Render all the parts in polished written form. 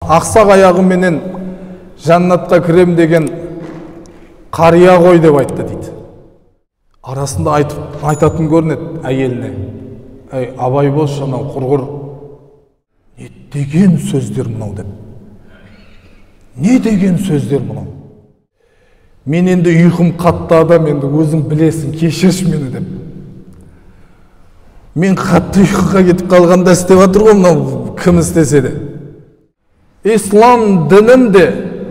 ақсақ аяғыменен жаннатқа кірем деген қария ғой деп айтты дейді. Арасында айтатын көрінеді әйеліне: әй, абай болшы, анау құрғыр, не деген сөздер мынау деп. Не деген сөздер мынау? Мен енді ұйқым қатты адам, енді өзің білесің, кешірші мені деп. Мен қатты ұйқыға кетіп қалғанда істеп жатыр ғой мынау, кім істесе де. Ислам дінін де,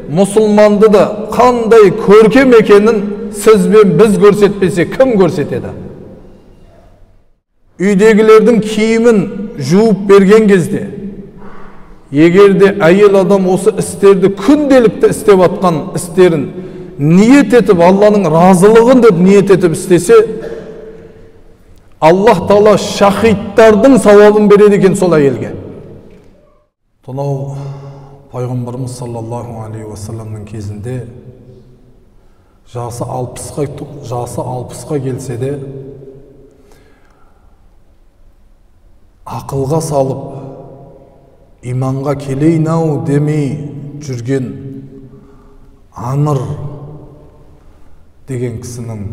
мұсылманды да қандай көркем екенін сіз бен біз көрсетпесе, кім көрсетеді? Үйдегілердің киімін жуып берген кезде, егерде әйел адам осы істерді күнделікті істеп атқан істерін ниет етіп, Алланың разылығын деп ниет етіп істесе, Аллах Тағала шахидтардың сауабын береді екен сол әйелге. Сонау пайғамбарымыз саллаллаху алейхи уассаламның кезінде жасы 60-қа келсе де ақылға салып, иманға келейін-ау демей жүрген Амр деген кісінің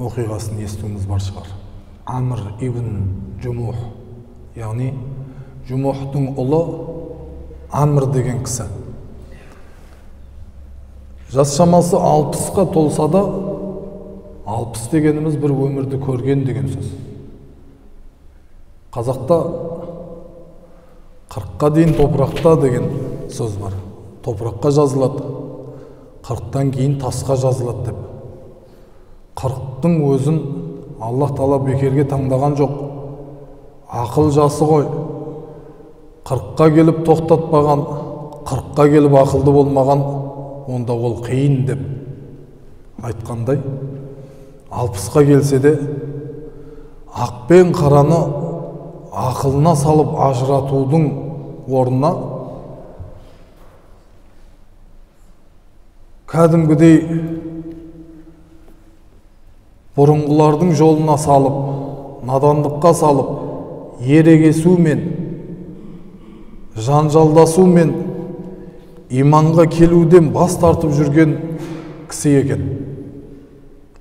оқиғасын естуіміз бар шығар. Амр ибн Джумух, яғни Джумухтың ұлы Амр деген кісі. Жас шамасы 60-қа толса да, 60 дегеніміз бір өмірді көрген деген сөз. Қазақта 40-қа дейін топырақта деген сөз бар. Топыраққа жазылады, 40-тан кейін тасқа жазылады деп. 40-тың өзін Аллах Тағала бекерге таңдаған жоқ. Ақыл жасы ғой. 40-қа келіп тоқтатпаған, 40-қа келіп ақылды болмаған, онда ол қиын деп айтқандай, 60-қа келсе де ақ пен қараны ақылына салып ажыратудың орнына кәдімгідей бұрынғылардың жолына салып, надандыққа салып, ерегесумен, жанжалдасумен иманға келуден бас тартып жүрген кісі екен.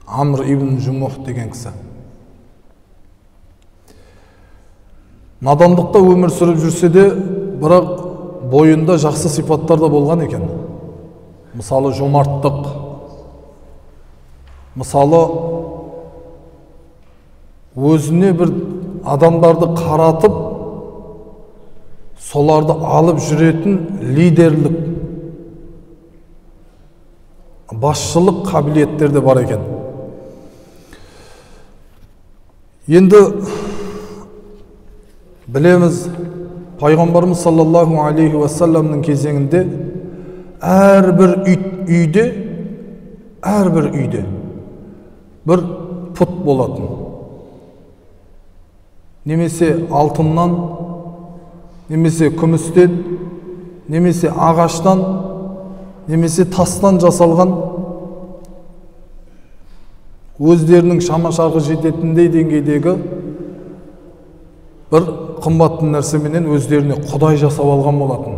Амр ибн Джумух деген кісі. Надандықта өмір сүріп жүрсе де, бірақ бойында жақсы сипаттар да болған екен. Мысалы жомарттық, мысалы өзіне бір адамдарды қаратып, соларды алып жүретін лидерлік, басшылық қабілеттер де бар екен. Енді білеміз, пайғамбарымыз саллаллаху алейхи уассаламның кезеңінде әрбір үйде бір пұт болатын. Немесе алтыннан, немесе күмістен, немесе ағаштан, немесе тастан жасалған, өздерінің шама-шарқы жететіндей деңгейдегі бір қымбатты нәрсеменен өздеріне құдай жасап алған болатын.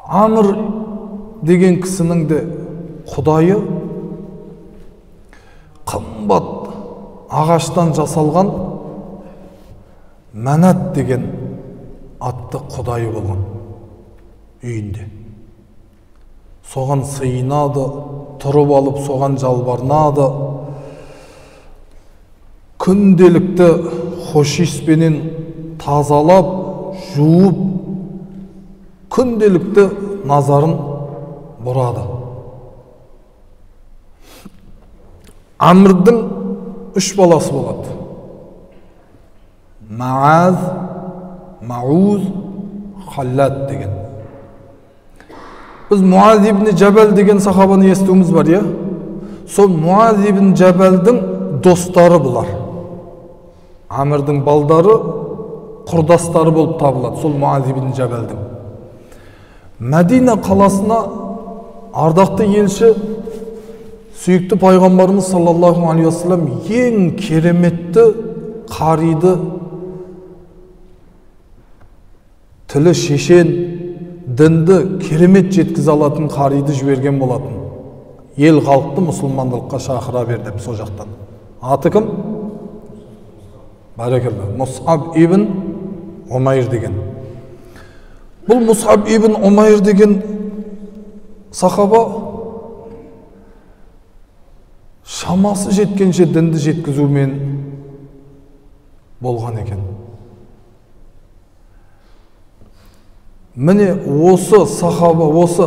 Амр деген кісінің де құдайы қымбат ағаштан жасалған Мәнат деген атты құдайы болған үйінде. Соған сыйынады, тұрып алып соған жалбарынады. Күнделікті хошиспенен тазалап, жуып, күнделікті назарын бұрады. Амрдың 3 баласы болады. Мааз, Мауз, Халлат деген. Біз Муаз ибн Джабал деген сахабаны естуіміз бар, я? Сол Муаз ибн Джабалдың достары бұлар. Амрдың балдары құрдастары болып табылады, сол Муаз ибн Джабалдың. Мәдина қаласына ардақты елші, сүйікті пайғамбарымыз саллаллаху алейхи уассалам ең кереметті қариды, тілі шешен, дінді керемет жеткізе алатын қариды жіберген болатын. Ел халықты мұсылмандылыққа шақыра бер деп сол жақтан. Аты кім? Барекелла. Мус'аб ибн Умайр деген. Бұл Мус'аб ибн Умайр деген сахаба шамасы жеткенше дінді жеткізумен болған екен. Міне осы сахаба, осы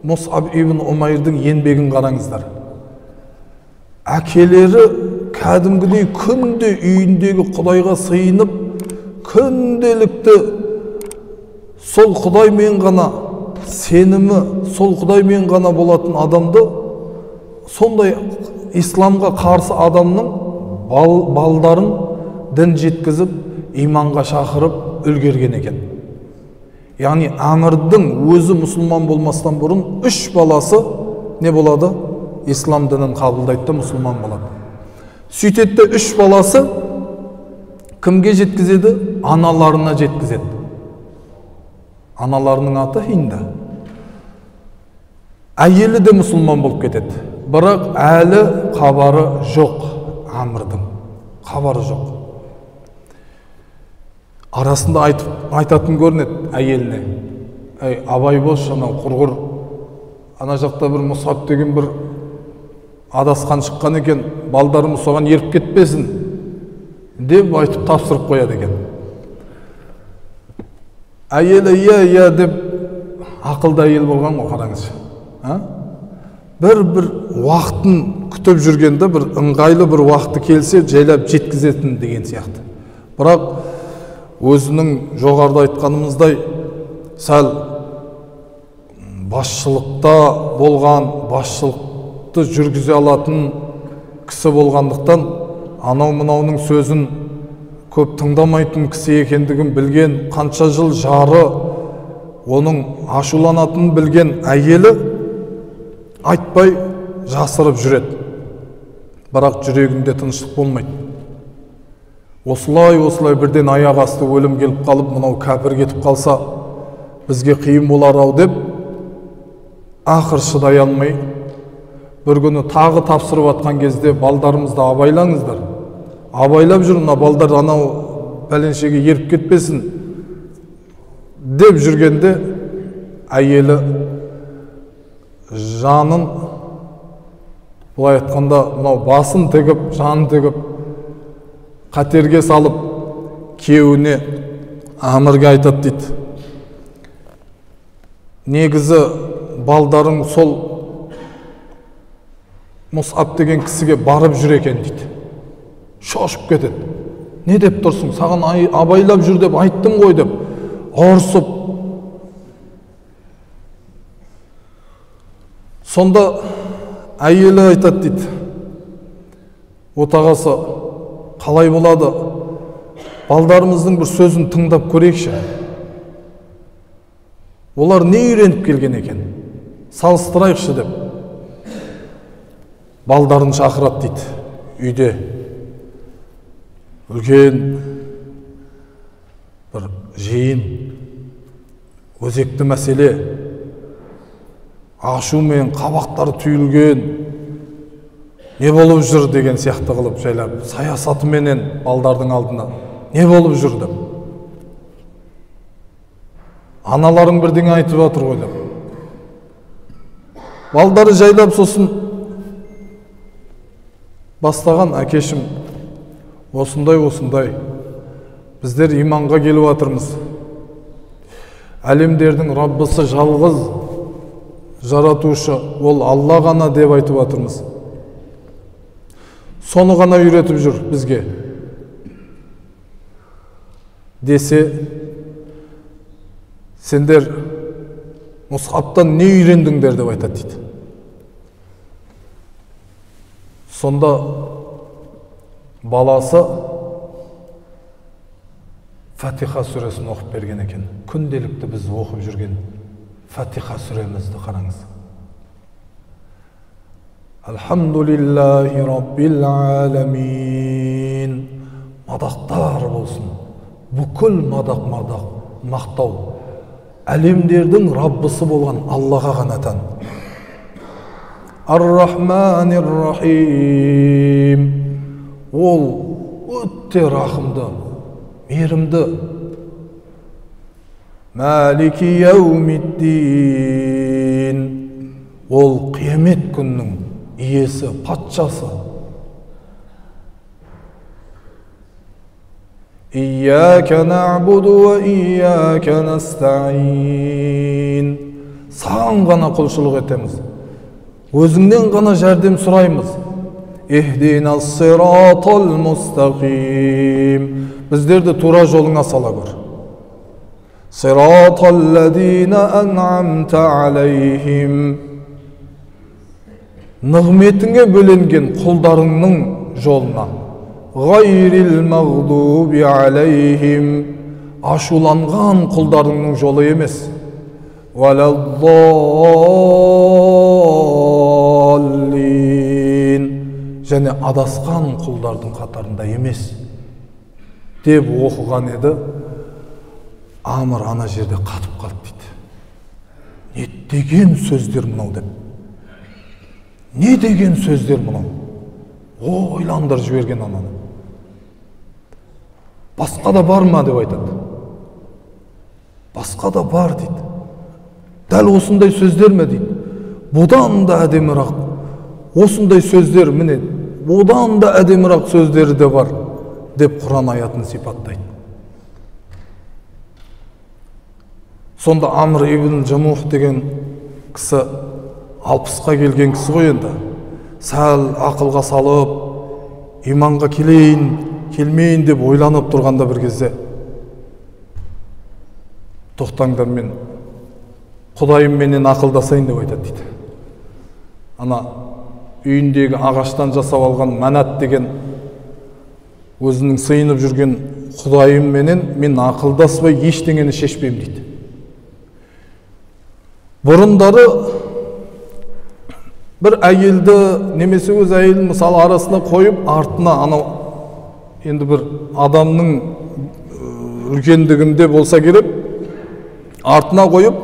Мус'аб ибн Умайрдың еңбегін қараңыздар. Әкелері кәдімгідей күнде үйіндегі Құдайға сыйынып, күнделікті сол Құдаймен ғана сенімі, сол Құдаймен ғана болатын адамды, сондай исламға қарсы адамның балдарын дін жеткізіп, иманға шақырып үлгерген екен. Яғни Әмірдің өзі мұсылман болмастан бұрын 3 баласы не болады? Ислам дінін қабылдайды, мұсылман болады. Сөйтетті 3 баласы кімге жеткізеді? Аналарына жеткізеді. Аналарының аты Хинда. Әйелі де мұсылман болып кетеді. Бірақ әлі хабары жоқ. Әмірдің хабары жоқ. Арасында айтатын көрінеді әйеліне. Абай болшы, анау құрғыр, ана жақта бір Мус'аб деген бір адасқан шыққан екен, балдарымыз соған еріп кетпесін деп айтып тапсырып қояды екен. Әйелі иә деп ақылды әйел болған ғой, қараңызшы. Бір уақытын күтіп жүргенде, бір ыңғайлы бір уақыты келсе жайлап жеткізетін деген сияқты. Бірақ өзінің жоғарыда айтқанымыздай сәл басшылықта болған, басшылықты жүргізе алатын кісі болғандықтан анау-мынауның сөзін көп тыңдамайтын кісі екендігін білген, қанша жыл жары оның ашуланатынын білген әйелі айтпай жасырып жүреді. Бірақ жүрегінде тыныштық болмайды. Осылай бірден аяқ асты өлім келіп қалып, мынау кәпір кетіп қалса, бізге қиын болар-ау деп, ақыр шыдай алмай, бір күні тағы тапсырып атқан кезде балдарымызды абайлаңыздар. Абайлап жүр, мына балдар анау пәленшеге еріп кетпесін деп жүргенде, әйелі жанын, бұлай айтқанда, мынау басын тігіп, жанын тігіп, қатерге салып, күйеуіне Әмірге айтады дейді. Негізі балдарың сол Мус'аб деген кісіге барып жүр екен дейді. Шошып кетеді. Не деп тұрсың? Саған абайлап жүр деп айттым ғой деп ұрсып. Сонда әйелі айтады дейді. Отағасы қалай болады? Балдарымыздың бір сөзін тыңдап көрейікші. Олар не үйреніп келген екен? Салыстырайықшы деп. Балдарын шақырады дейді. Үйде үлкен бір жиын, өзекті мәселе, ашумен қабақтары түйілген, не болып жүр деген сияқты қылып жайлап, саясатыменен балдардың алдына не болып жүр деп. Аналарың бірдеңе айтып отыр ғой деп. Балдары жайлап сосын бастаған, әкешім, осындай, біздер иманға келіп жатырмыз. Әлемдердің Раббысы жалғыз жаратушы, ол Алла ғана деп айтып жатырмыз. Соны ғана үйретіп жүр бізге. Десе, сендер Мус'абтан не үйрендіңдер деп айтады дейді. Сонда баласы Фатиха сүресін оқып берген екен. Күнделікті біз оқып жүрген Фатиха сүремізді қараңыз. Алхамдулиллахи раббил аламин. Мадақтар болсын. Бүкіл мадақ, мақтау. әлемдердің Раббысы болған Аллаға ғана тән. Ар-Рахманир-Рахим. Ол өте рахымды, мейірімді. Малики яумиддин. Ол қиямет күннің иесі, патшасы. Ияка нa'буду ва ияка настаин. Саған ғана құлшылық етеміз. Өзіңнен ғана жәрдем сұраймыз. Ихдинас сиратал мустақим. Біздерді тура жолыңа сала көр. Сиратал лазина ан'амта алейхим. Нығметіңе бөленген құлдарыңның жолына. Гайрил мағдуби алейхим. Ашуланған құлдарыңның жолы емес. Валаддаллин. Және адасқан құлдардың қатарында емес деп оқыған еді. Амр ана жерде қатып қалды дейді. Не деген сөздер мынау деп. Не деген сөздер мынау? Ойландыр жіберген ананы. Басқа да бар ма деп айтады. Басқа да бар дейді. Дәл осындай сөздер ме дейді. Бұдан да әдемірақ. Осындай сөздер міне. Бұдан да әдемірақ сөздері де бар деп Құран аятын сипаттайды. Сонда Амр ибн Жамух деген кісі 60-қа келген кісі ғой енді. Сәл ақылға салып, иманға келейін, келмейін деп ойланып тұрғанда бір кезде тоқтаңдар, мен Құдайым менен ақылдасайын деп айтады дейді. Ана үйіндегі ағаштан жасап алған Манат деген өзінің сыйынып жүрген Құдайым менен мен ақылдаспай ештеңені шешпеймін дейді. Бұрындары бір әйелді немесе өз әйелін мысалы арасына қойып, артына анау енді бір адамның үлкендігінде болса керек, артына қойып,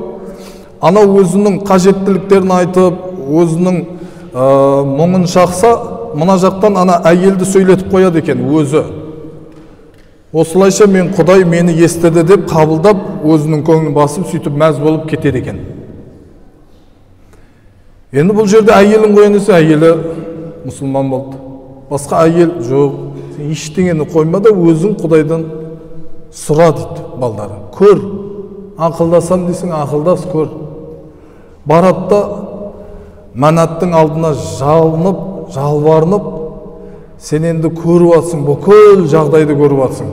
анау өзінің қажеттіліктерін айтып, өзінің мұңын шақса, мына жақтан ана әйелді сөйлетіп қояды екен өзі. Осылайша мен Құдай мені естіді деп қабылдап, өзінің көңілін басып, сөйтіп мәз болып кетеді екен. Енді бұл жерде әйелін қоян десе, әйелі мұсылман болды. Басқа әйел жоқ, сен ештеңені қойма да өзің Құдайдан сұра дейді балдары. Көр, ақылдасам дейсің, ақылдас көр. Барады да Манаттың алдына жалынып, жалбарынып, сен енді көріп атсың, бүкіл жағдайды көріп атсың.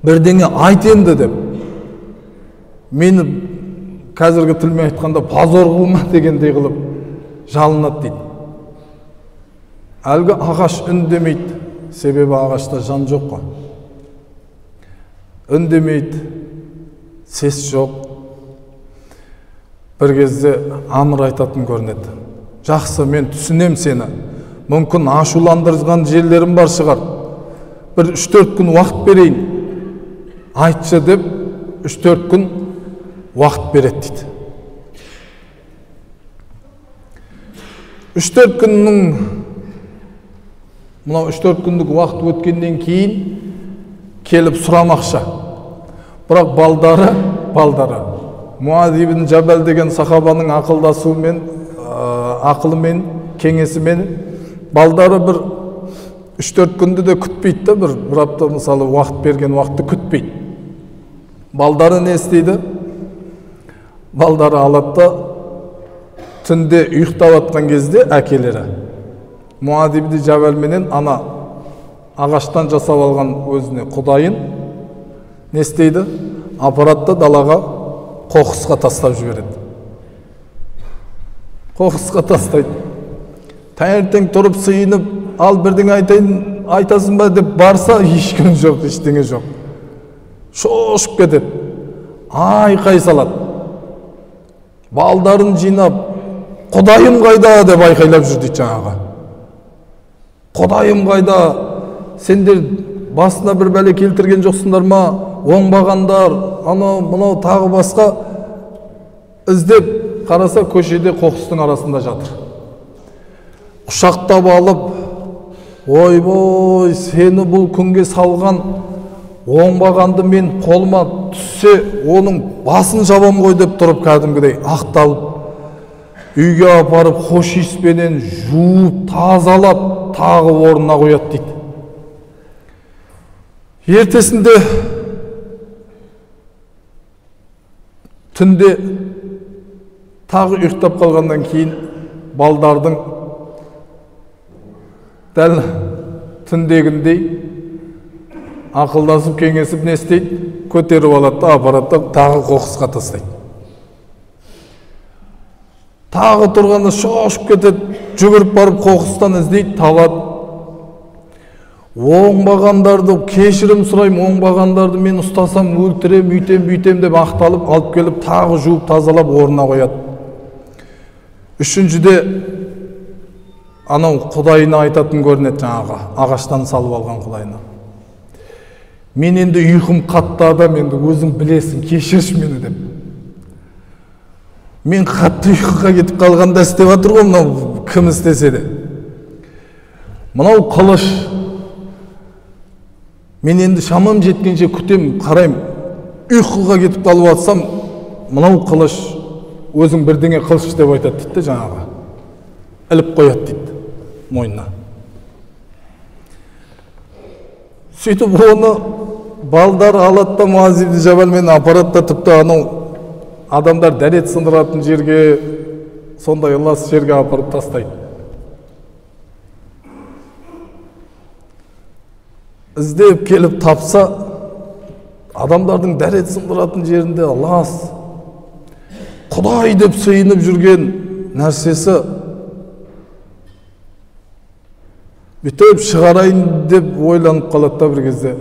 Бірдеңе айт енді деп. Мені қазіргі тілмен айтқанда позор қылма дегендей қылып жалынады дейді. Әлгі ағаш үндемейді, себебі ағашта жан жоқ қой. Үндемейді, сес жоқ. Бір кезде Амр айтатын көрінеді. Жақсы, мен түсінем сені. Мүмкін ашуландырған жерлерім бар шығар. Бір 3-4 күн уақыт берейін. Айтшы деп 3-4 күн уақыт береді дейді. 3-4 күннің, мынау 3-4 күндік уақыт өткеннен кейін келіп сұрамақша. Бірақ балдары Муаз ибн Жабал деген сахабаның ақылдасуымен, ақылымен, кеңесімен балдары бір 3-4 күнді де күтпейді да, бір апта мысалы уақыт берген уақытты күтпейді. Балдары не істейді? Балдары алады да түнде ұйықтап атқан кезде әкелері Муаз ибн Жабал менен ана ағаштан жасап алған өзіне Құдайын не істейді? Апарады да далаға қоқысқа тастап жібереді. Қоқысқа тастайды. Таңертең тұрып сыйынып, ал бірдеңе айтасың ба деп барса, ешкім жоқ, ештеңе жоқ. Шошып кетеді. Айқай салады. Балдарын жинап, Құдайым қайда деп айқайлап жүр дейді жаңағы. Құдайым қайда? Сендер басына бір бәле келтірген жоқсыңдар ма? Оңбағандар, анау мынау тағы басқа іздеп қараса көшеде қоқыстың арасында жатыр. Құшақтап алып, ойбой, сені бұл күнге салған оңбағанды мен қолыма түссе, оның басын жабам ғой деп тұрып кәдімгідей ақталып, үйге апарып хош иіспенен жуып, тазалап, тағы орнына қояды дейді. Ертесінде түнде тағы ұйықтап қалғаннан кейін балдардың дәл түндегіндей ақылдасып кеңесіп не істейді? Көтеріп алады да апарады, тағы қоқысқа тастайды. Тағы тұрғанда шошып кетеді, жүгіріп барып қоқыстан іздейді, табады. Оңбағандарды кешірім сұраймын, оңбағандарды мен ұстасам өлтірем, үйтем деп ақталып, алып келіп, тағы жуып тазалап орнына қояды. Үшіншіде анау құдайына айтатын көрінеді, жаңағы ағаштан салып алған құдайына. Мен енді ұйқым қатты адам, енді өзің білесің, кешірші мені деп. Мен қатты ұйқыға кетіп қалғанда істеп жатыр ғой, мынау кім істесе де. Мынау қылыш. Мен енді шамам жеткенше күтем, қарайым. Ұйқыға кетіп қалып жатсам, мынау қылыш, өзің бірдеңе қылыш деп айтады дейді жаңағы. Іліп қояды дейді мойнына. Сөйтіп оны балдар алады да Муаз ибн Жабалмен апарады да тіпті анау адамдар дәрет сындыратын жерге, сондай лас жерге апарып тастайды. Іздеп келіп тапса, адамдардың дәрет сындыратын жерінде лас, Құдай деп сыйынып жүрген нәрсесі бүйтіп шығарайын деп ойланып қалады да бір кезде.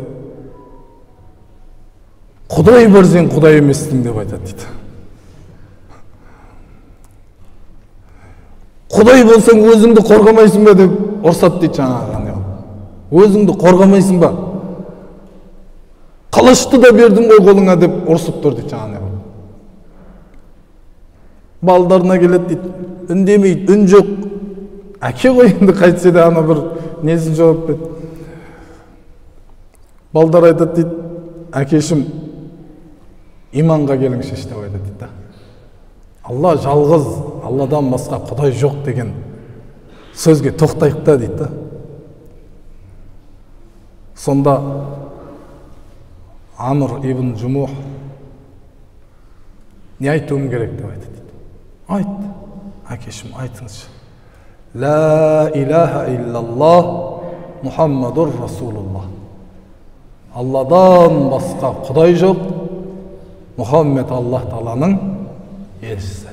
Құдай бар, сен Құдай емессің деп айтады дейді. Құдай болсаң өзіңді қорғамайсың ба деп ұрсады дейді жаңағы. Өзіңді қорғамайсың ба? Қылышты да бердің ғой қолыңа деп ұрсып тұр дейді жаңағы. Балдарына келеді дейді, үндемейді, үн жоқ. Әке ғой енді қайтсе де ана бір несін жауап берді. Балдар айтады дейді, әкешім, иманға келіңші деп айтады дейді. Алла жалғыз, Алладан басқа Құдай жоқ деген сөзге тоқтайық та дейді. Сонда Амр ибн Жумух не айтуым керек деп айтады. Айт, әкешім, айтыңызшы. Ла илаха иллаллах Мухаммадур Расулуллах. Алладан басқа Құдай жоқ, Мұхаммед Аллах Тааланың елшісі.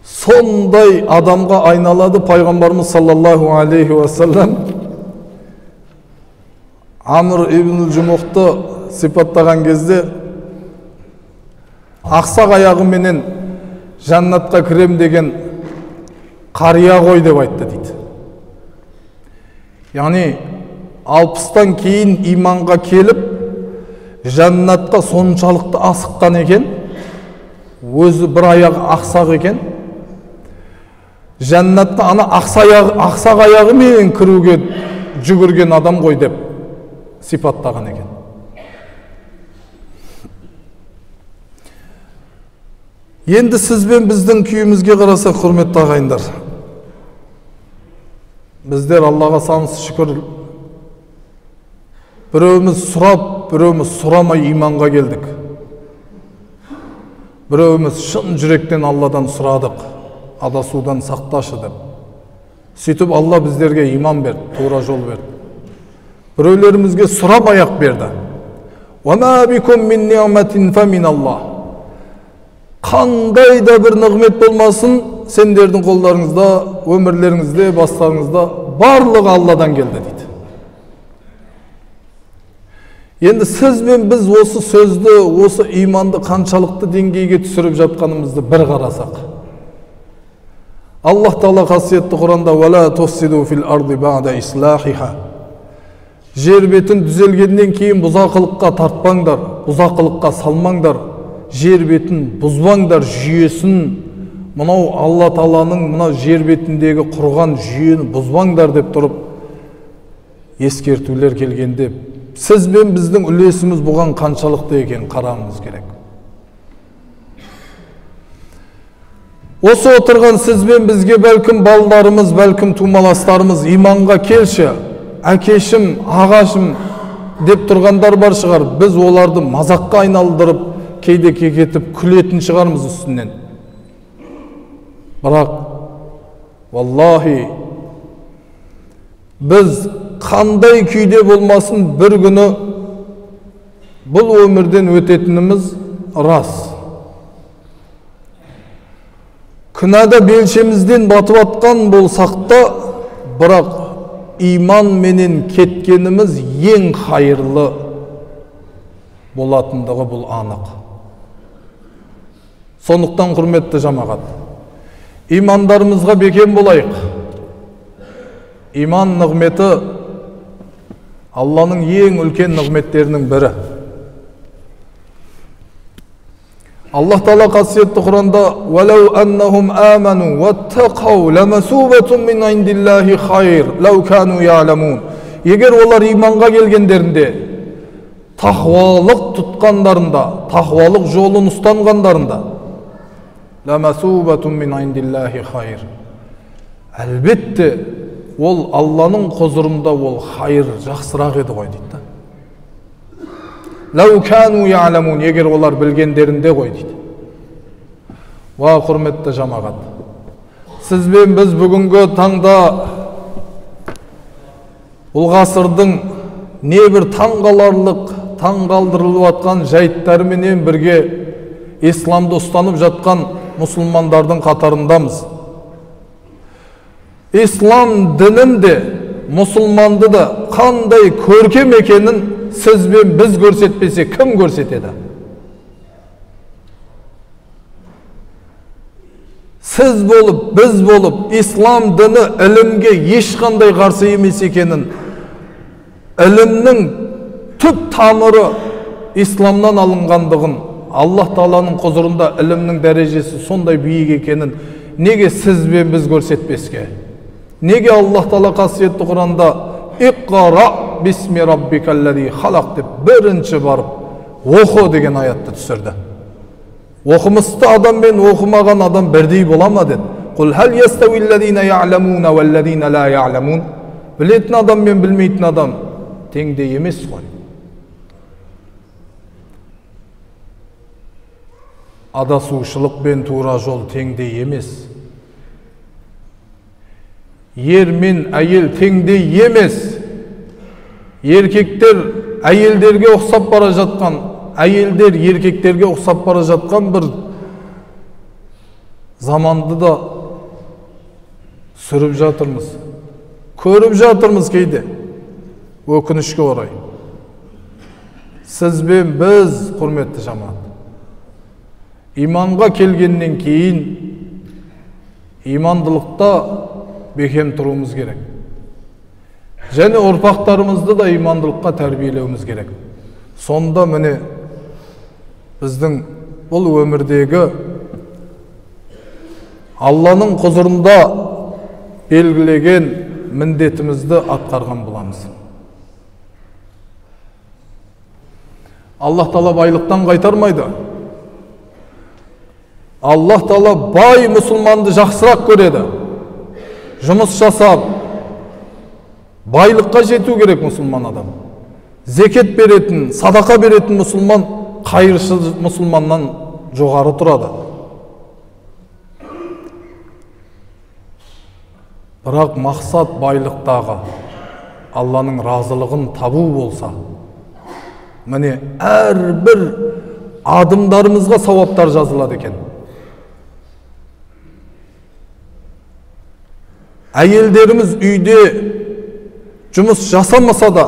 Сондай адамға айналады пайғамбарымыз саллаллаху алейхи уассалам. Амр ибн Жумухты сипаттаған кезде ақсақ аяғыменен жаннатқа кірем деген қария ғой деп айтты дейді. Яғни 60-тан кейін иманға келіп, жаннатқа соншалықты асыққан екен, өзі бір аяғы ақсақ екен, жаннатқа ана ақсақ аяғымен кіруге жүгірген адам ғой деп сипаттаған екен. Енді сізбен біздің күйімізге қарасақ, құрметті ағайындар, біздер Аллаға сансыз шүкір, біреуіміз сұрап, біреуіміз сұрамай иманға келдік. Біреуіміз шын жүректен Алладан сұрадық, адасудан сақташы деп. Сөйтіп Алла біздерге иман берді, тура жол берді. Біреулерімізге сұрап аяқ берді. وَمَا بِكُمْ مِنْ نِعْمَةٍ فَمِنَ اللَّهِ. Қандай да бір нығмет болмасын, сендердің қолдарыңызда, өмірлеріңізде, бастарыңызда барлығы Алладан келді дейді. Енді сіз бен біз осы сөзді, осы иманды қаншалықты деңгейге түсіріп жатқанымызды бір қарасақ. Аллах Таала қасиетті Құранда: "Вала туфсиду фил арди ба'да ислахиха." Жер бетін düzelгенден кейін бұзақылыққа тартпаңдар, бұзақылыққа салмаңдар, жер бетін бұзбаңдар, жүйесін, мынау Алла Тағаланың мынау жер бетіндегі құрған жүйені бұзбаңдар деп тұрып ескертулер келгенде, сіз бен біздің үлесіміз бұған қаншалықты екен қарауымыз керек. Осы отырған сіз бен бізге бәлкім балаларымыз, бәлкім тумаластарымыз иманға келші, әкешім, ағашым деп тұрғандар бар шығар. Біз оларды мазаққа айналдырып, кейде кекетіп күлетін шығармыз үстінен. Бірақ, валлахи, біз қандай күйде болмасын бір күні бұл өмірден өтетініміз рас. Күнәда белшемізден батып атқан болсақ та, бірақ иман менен кеткеніміз ең хайырлы болатындығы бұл анық. Сондықтан құрметті жамағат, имандарымызға бекем болайық. Иман нығметі Алланың ең үлкен нығметтерінің бірі. Allah Teala qasiyetli Kur'an'da وَلَوْ أَنَّهُمْ آمَنُوا وَاتَّقَوْا لَمَسُوبَةٌ مِنْ عِنْدِ اللّٰهِ خَيْرٌ لَوْ كَانُوا يَعْلَمُونَ. Егер олар иманға келгендерінде, тақвалық тұтқандарында, тақвалық жолын ұстанғандарында, لَمَسُوبَةٌ مِنْ عِنْدِ اللّٰهِ خَيْرٌ. Әлбетте, ол Алланың құзырында ол хайыр жақсырақ еді ғой дейді. Лау кану я'ламун, егер олар білгендерінде ғой дейді. Ва құрметті жамағат, сіз бен біз бүгінгі таңда бұл ғасырдың небір таңғаларлық, таңғалдырылып атқан жайттарыменен бірге исламды ұстанып жатқан мұсылмандардың қатарындамыз. İslam dininde, musulmandı da қандай көркем екенін сіз бен біз көрсетпесе, кім көрсетеді? Сіз болып, біз болып, İslam dini ілімге ешқандай қарсы емес екенін, ілімнің түп тамыры İslamнан алынғандығын, Аллах Тағаланың құзырында ілімнің дәрежесі сондай биік екенін неге сіз бен біз көрсетпеске? Неге Аллах Тағала қасиетті Құранда «Иқра бисми раббикаллази халақ» деп бірінші барып оқы деген аятты түсірді. Оқымысты адам мен оқымаған адам бірдей бола ма деді. «Құл хал ястауиллазина я'ламуна валлазина ла я'ламун». Білетін адам мен білмейтін адам теңдей емес қой. Адасушылық пен тура жол теңдей емес. Ер мен әйел теңдей емес. Еркектер әйелдерге ұқсап бара жатқан, әйелдер еркектерге ұқсап бара жатқан бір заманды да сүріп жатырмыз. Көріп жатырмыз кейде. Өкінішке орай. Сіз бен біз, құрметті жамағат, иманға келгеннен кейін имандылықта бекем тұруымыз керек. Және ұрпақтарымызды да имандылыққа тәрбиелеуіміз керек. Сонда міне біздің бұл өмірдегі Алланың құзырында белгілеген міндетімізді атқарған боламыз. Аллах Тағала байлықтан қайтармайды. Аллах Тағала бай мұсылманды жақсырақ көреді. Жұмыс жасап, байлыққа жету керек мұсылман адам. Зекет беретін, садақа беретін мұсылман қайыршы мұсылманнан жоғары тұрады. Бірақ мақсат байлықтағы Алланың разылығын табу болса, міне әрбір адымдарымызға сауаптар жазылады екен. Әйелдеріміз үйде жұмыс жасамаса да,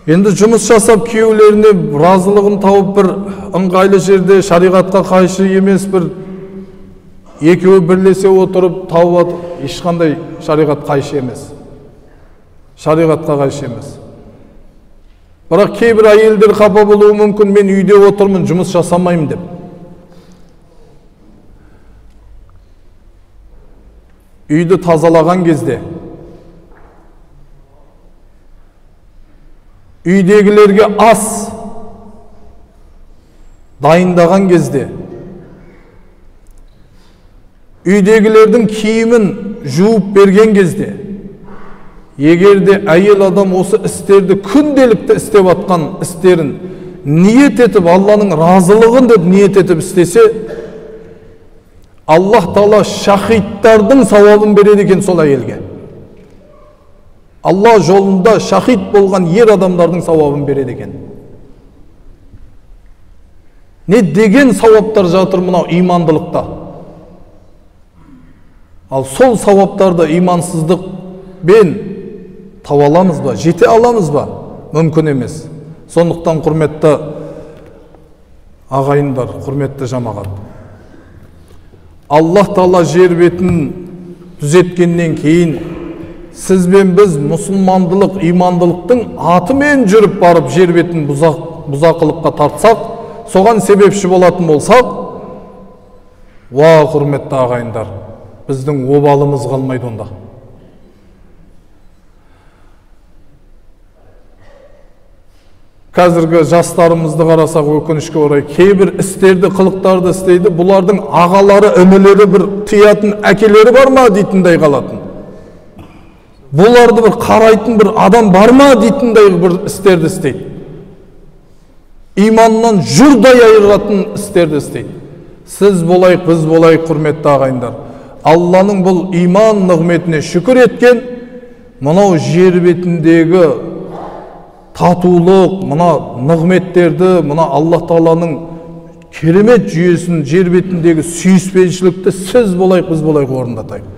енді жұмыс жасап күйеулеріне разылығын тауып бір ыңғайлы жерде шариғатқа қайшы емес бір екеуі бірлесе отырып тауып ешқандай шариғат қайшы емес. Шариғатқа қайшы емес. Бірақ кейбір әйелдер қапа болуы мүмкін, мен үйде отырмын, жұмыс жасамаймын деп. Үйді тазалаған кезде, үйдегілерге ас дайындаған кезде, үйдегілердің киімін жуып берген кезде, егерде әйел адам осы істерді күнделікті істеп атқан істерін ниет етіп, Алланың разылығын деп ниет етіп істесе, Аллах Тағала шахидтардың сауабын береді екен сол әйелге. Алла жолында шахид болған ер адамдардың сауабын береді екен. Не деген сауаптар жатыр мынау имандылықта? Ал сол сауаптарды имансыздықпен таба аламыз ба, жете аламыз ба? Мүмкін емес. Сондықтан құрметті ағайындар, құрметті жамағат, Аллах Тағала жер бетін түзеткеннен кейін сіз бен біз мұсылмандылық, имандылықтың атымен жүріп барып жер бетін бұзақылыққа тартсақ, соған себепші болатын болсақ, уа құрметті ағайындар, біздің обалымыз қалмайды онда. Қазіргі жастарымызды қарасақ, өкінішке орай кейбір істерді, қылықтарды істейді, бұлардың ағалары, інілері, бір тыятын әкелері бар ма дейтіндей қалатын. Бұларды бір қарайтын бір адам бар ма дейтіндей бір істерді істейді. Иманнан жұрдай айыратын істерді істейді. Сіз болайық, біз болайық, құрметті ағайындар. Алланың бұл иман нығметіне шүкір еткен, мынау жер бетіндегі татулық, мына нығметтерді, мына Аллах Тағаланың керемет жүйесін, жер бетіндегі сүйіспеншілікті сіз болайық, біз болайық орындатайық.